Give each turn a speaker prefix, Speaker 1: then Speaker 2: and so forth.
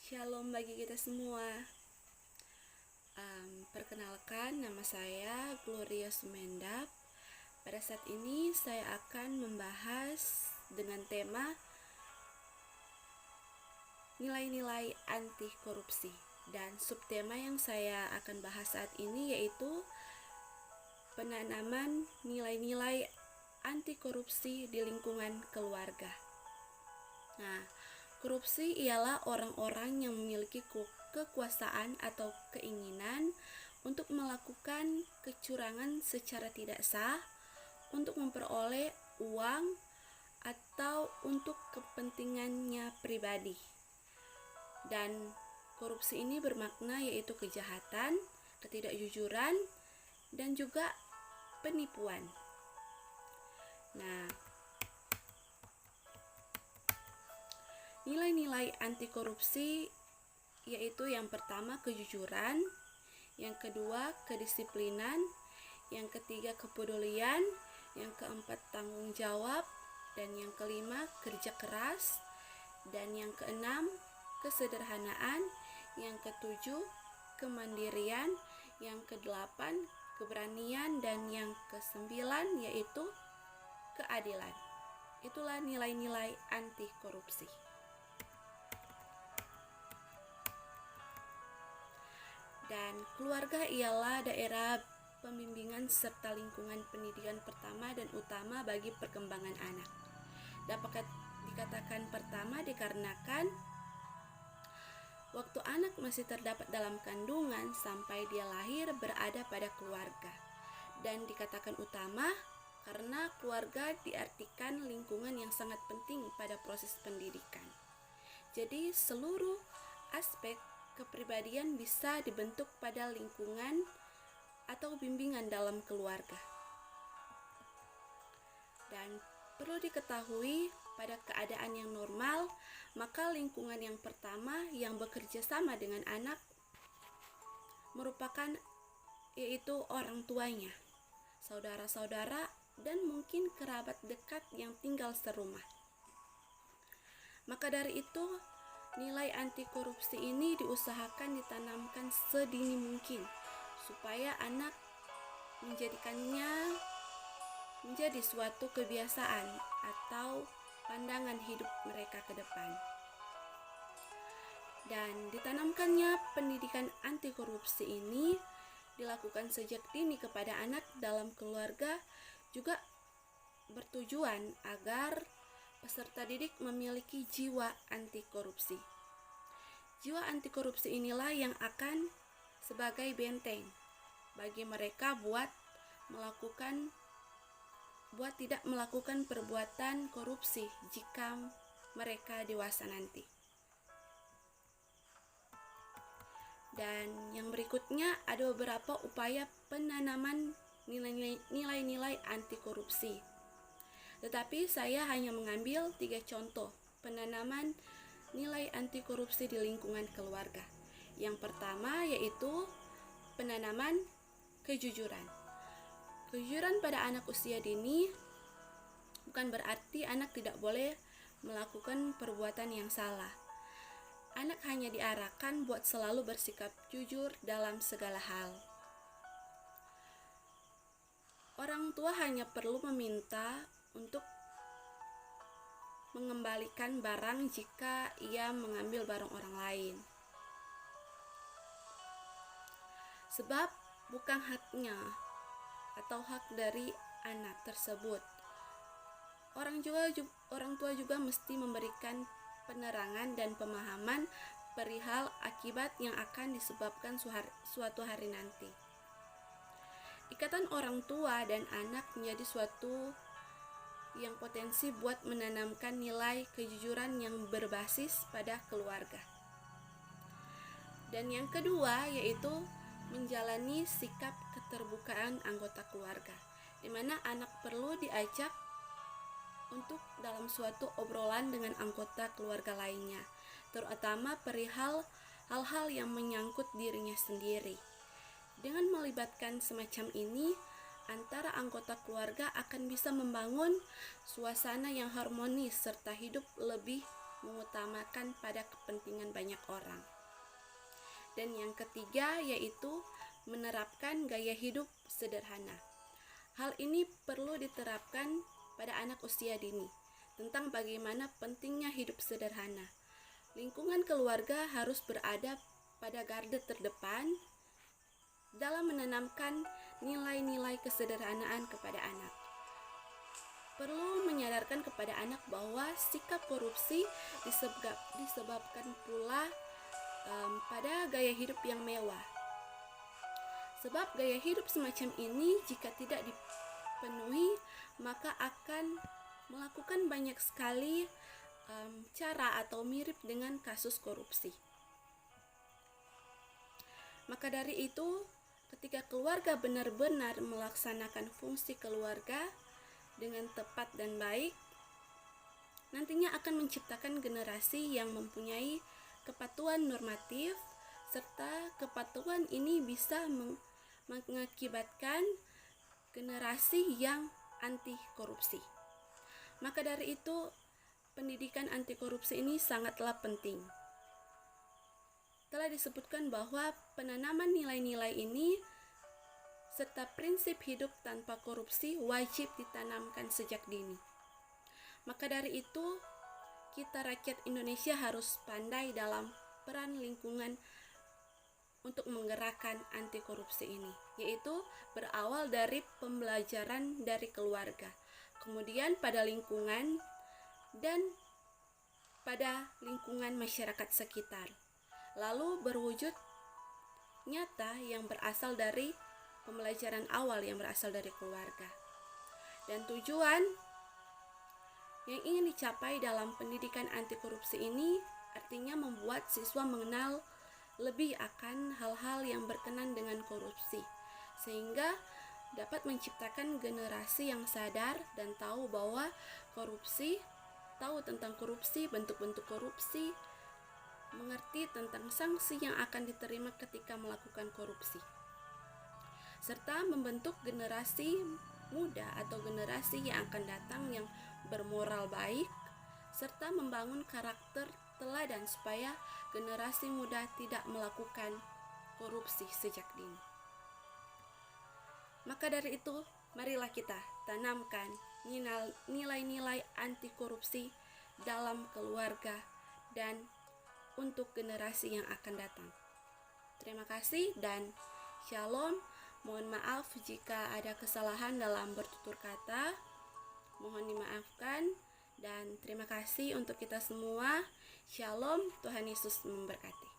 Speaker 1: Shalom bagi kita semua. Perkenalkan, nama saya Gloria Sumendap. Pada saat ini saya akan membahas dengan tema nilai-nilai anti korupsi. Dan subtema yang saya akan bahas saat ini yaitu penanaman nilai-nilai anti korupsi di lingkungan keluarga. Nah, korupsi ialah orang-orang yang memiliki kekuasaan atau keinginan untuk melakukan kecurangan secara tidak sah, untuk memperoleh uang, atau untuk kepentingannya pribadi. Dan korupsi ini bermakna yaitu kejahatan, ketidakjujuran, dan juga penipuan. Nah, nilai-nilai anti korupsi yaitu yang pertama kejujuran, yang kedua kedisiplinan, yang ketiga kepedulian, yang keempat tanggung jawab, dan yang kelima kerja keras, dan yang keenam kesederhanaan, yang ketujuh kemandirian, yang kedelapan keberanian, dan yang kesembilan yaitu keadilan. Itulah nilai-nilai anti korupsi. Dan keluarga ialah daerah pembimbingan serta lingkungan pendidikan pertama dan utama bagi perkembangan anak. Dapat dikatakan pertama dikarenakan waktu anak masih terdapat dalam kandungan sampai dia lahir berada pada keluarga. Dan dikatakan utama karena keluarga diartikan lingkungan yang sangat penting pada proses pendidikan. Jadi seluruh aspek kepribadian bisa dibentuk pada lingkungan atau bimbingan dalam keluarga. Dan perlu diketahui pada keadaan yang normal, maka lingkungan yang pertama yang bekerja sama dengan anak merupakan yaitu orang tuanya, saudara-saudara, dan mungkin kerabat dekat yang tinggal serumah. Maka dari itu, nilai anti korupsi ini diusahakan ditanamkan sedini mungkin supaya anak menjadikannya menjadi suatu kebiasaan atau pandangan hidup mereka ke depan. Dan ditanamkannya pendidikan anti korupsi ini dilakukan sejak dini kepada anak dalam keluarga juga bertujuan agar peserta didik memiliki jiwa anti korupsi. Jiwa anti korupsi inilah yang akan sebagai benteng bagi mereka buat tidak melakukan perbuatan korupsi jika mereka dewasa nanti. Dan yang berikutnya ada beberapa upaya penanaman nilai-nilai anti korupsi. Tetapi saya hanya mengambil 3 contoh penanaman nilai anti korupsi di lingkungan keluarga. Yang pertama yaitu penanaman kejujuran. Kejujuran pada anak usia dini bukan berarti anak tidak boleh melakukan perbuatan yang salah. Anak hanya diarahkan buat selalu bersikap jujur dalam segala hal. Orang tua hanya perlu meminta untuk mengembalikan barang jika ia mengambil barang orang lain. Sebab bukan haknya atau hak dari anak tersebut. Orang tua juga mesti memberikan penerangan dan pemahaman perihal akibat yang akan disebabkan suatu hari nanti. Ikatan orang tua dan anak menjadi suatu yang potensi buat menanamkan nilai kejujuran yang berbasis pada keluarga. Dan yang kedua yaitu menjalani sikap keterbukaan anggota keluarga, di mana anak perlu diajak untuk dalam suatu obrolan dengan anggota keluarga lainnya, terutama perihal hal-hal yang menyangkut dirinya sendiri. Dengan melibatkan semacam ini, antara anggota keluarga akan bisa membangun suasana yang harmonis serta hidup lebih mengutamakan pada kepentingan banyak orang. Dan yang ketiga yaitu menerapkan gaya hidup sederhana. Hal ini perlu diterapkan pada anak usia dini tentang bagaimana pentingnya hidup sederhana. Lingkungan keluarga harus berada pada garda terdepan dalam menanamkan nilai-nilai kesederhanaan kepada anak. Perlu menyadarkan kepada anak bahwa sikap korupsi disebabkan pula pada gaya hidup yang mewah. Sebab gaya hidup semacam ini jika tidak dipenuhi, maka akan melakukan banyak sekali cara atau mirip dengan kasus korupsi. Maka dari itu, ketika keluarga benar-benar melaksanakan fungsi keluarga dengan tepat dan baik, nantinya akan menciptakan generasi yang mempunyai kepatuhan normatif, serta kepatuhan ini bisa mengakibatkan generasi yang anti korupsi. Maka dari itu, pendidikan anti korupsi ini sangatlah penting. Telah disebutkan bahwa penanaman nilai-nilai ini serta prinsip hidup tanpa korupsi wajib ditanamkan sejak dini. Maka dari itu, kita rakyat Indonesia harus pandai dalam peran lingkungan untuk menggerakkan anti korupsi ini, yaitu berawal dari pembelajaran dari keluarga, kemudian pada lingkungan, dan pada lingkungan masyarakat sekitar. Lalu berwujud nyata yang berasal dari pembelajaran awal yang berasal dari keluarga. Dan tujuan yang ingin dicapai dalam pendidikan anti korupsi ini artinya membuat siswa mengenal lebih akan hal-hal yang berkenan dengan korupsi, sehingga dapat menciptakan generasi yang sadar dan tahu bahwa tahu tentang korupsi, bentuk-bentuk korupsi, mengerti tentang sanksi yang akan diterima ketika melakukan korupsi, serta membentuk generasi muda atau generasi yang akan datang yang bermoral baik, serta membangun karakter teladan supaya generasi muda tidak melakukan korupsi sejak dini. Maka dari itu, marilah kita tanamkan nilai-nilai anti korupsi dalam keluarga dan untuk generasi yang akan datang. Terima kasih dan shalom. Mohon maaf jika ada kesalahan dalam bertutur kata. Mohon dimaafkan dan terima kasih untuk kita semua. Shalom, Tuhan Yesus memberkati.